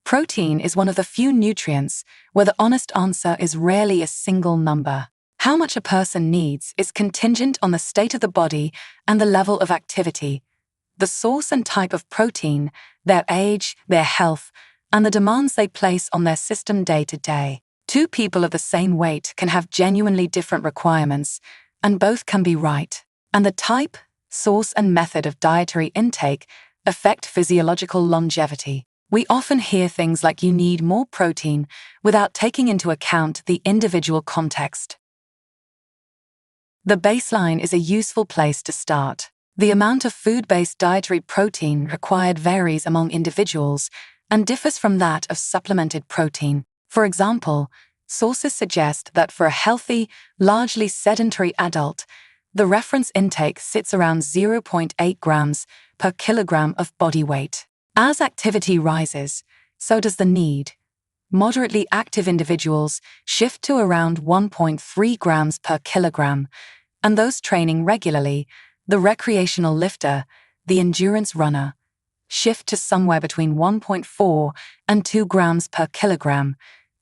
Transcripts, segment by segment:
Protein is one of the few nutrients where the honest answer is rarely a single number. How much a person needs is contingent on the state of the body and the level of activity, the source and type of protein, their age, their health, and the demands they place on their system day to day. Two people of the same weight can have genuinely different requirements, and both can be right. And the type, source, and method of dietary intake affect physiological longevity. We often hear things like you need more protein without taking into account the individual context. The baseline is a useful place to start. The amount of food-based dietary protein required varies among individuals and differs from that of supplemented protein. For example, sources suggest that for a healthy, largely sedentary adult, the reference intake sits around 0.8 grams per kilogram of body weight. As activity rises, so does the need. Moderately active individuals shift to around 1.3 grams per kilogram, and those training regularly, the recreational lifter, the endurance runner, shift to somewhere between 1.4 and 2 grams per kilogram,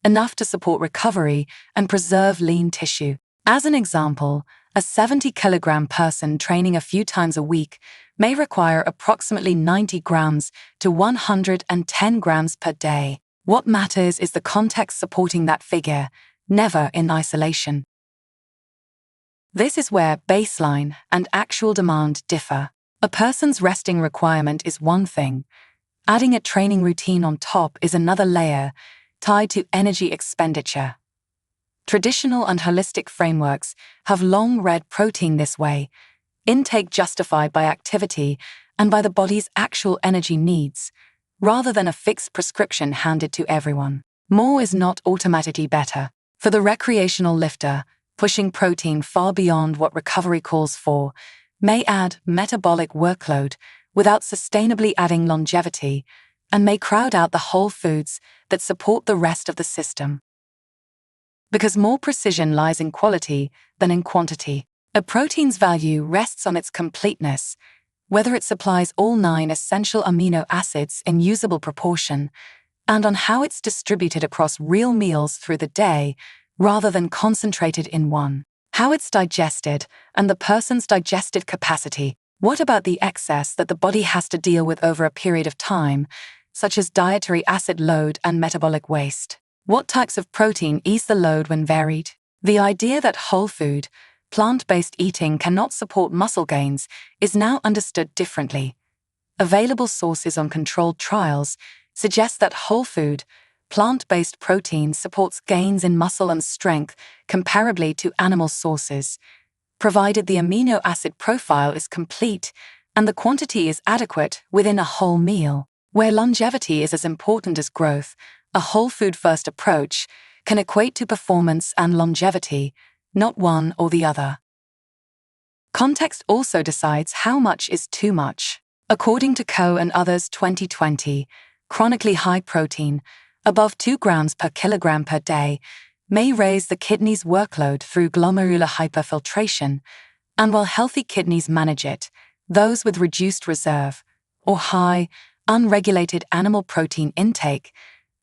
enough to support recovery and preserve lean tissue. As an example, a 70-kilogram person training a few times a week may require approximately 90 grams to 110 grams per day. What matters is the context supporting that figure, never in isolation. This is where baseline and actual demand differ. A person's resting requirement is one thing. Adding a training routine on top is another layer, tied to energy expenditure. Traditional and holistic frameworks have long read protein this way, intake justified by activity and by the body's actual energy needs, rather than a fixed prescription handed to everyone. More is not automatically better. For the recreational lifter, pushing protein far beyond what recovery calls for may add metabolic workload without sustainably adding longevity, and may crowd out the whole foods that support the rest of the system. Because more precision lies in quality than in quantity. A protein's value rests on its completeness, whether it supplies all 9 essential amino acids in usable proportion, and on how it's distributed across real meals through the day rather than concentrated in one. How it's digested and the person's digestive capacity. What about the excess that the body has to deal with over a period of time, such as dietary acid load and metabolic waste? What types of protein ease the load when varied? The idea that whole food, plant-based eating cannot support muscle gains is now understood differently. Available sources on controlled trials suggest that whole food, plant-based protein supports gains in muscle and strength comparably to animal sources, provided the amino acid profile is complete and the quantity is adequate within a whole meal. Where longevity is as important as growth, a whole food-first approach can equate to performance and longevity, not one or the other. Context also decides how much is too much. According to Coe and others 2020, chronically high protein, above 2 grams per kilogram per day, may raise the kidney's workload through glomerular hyperfiltration, and while healthy kidneys manage it, those with reduced reserve or high, unregulated animal protein intake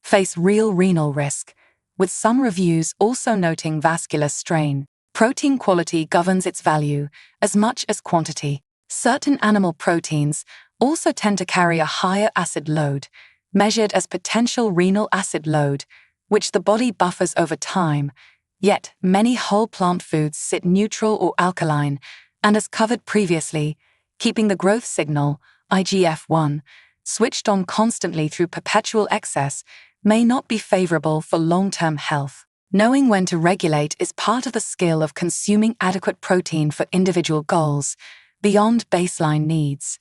face real renal risk, with some reviews also noting vascular strain. Protein quality governs its value as much as quantity. Certain animal proteins also tend to carry a higher acid load, measured as potential renal acid load, which the body buffers over time, yet many whole plant foods sit neutral or alkaline, and as covered previously, keeping the growth signal, IGF-1, switched on constantly through perpetual excess may not be favorable for long-term health. Knowing when to regulate is part of the skill of consuming adequate protein for individual goals, beyond baseline needs.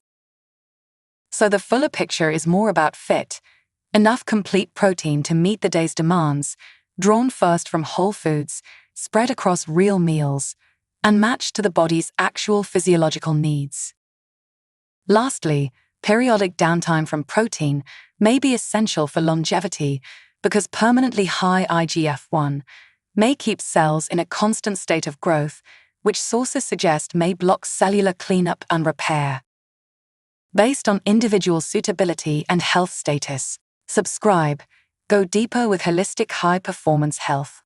So the fuller picture is more about fit, enough complete protein to meet the day's demands, drawn first from whole foods, spread across real meals, and matched to the body's actual physiological needs. Lastly, periodic downtime from protein may be essential for longevity because permanently high IGF-1 may keep cells in a constant state of growth, which sources suggest may block cellular cleanup and repair. Based on individual suitability and health status, subscribe Go deeper with holistic high-performance health.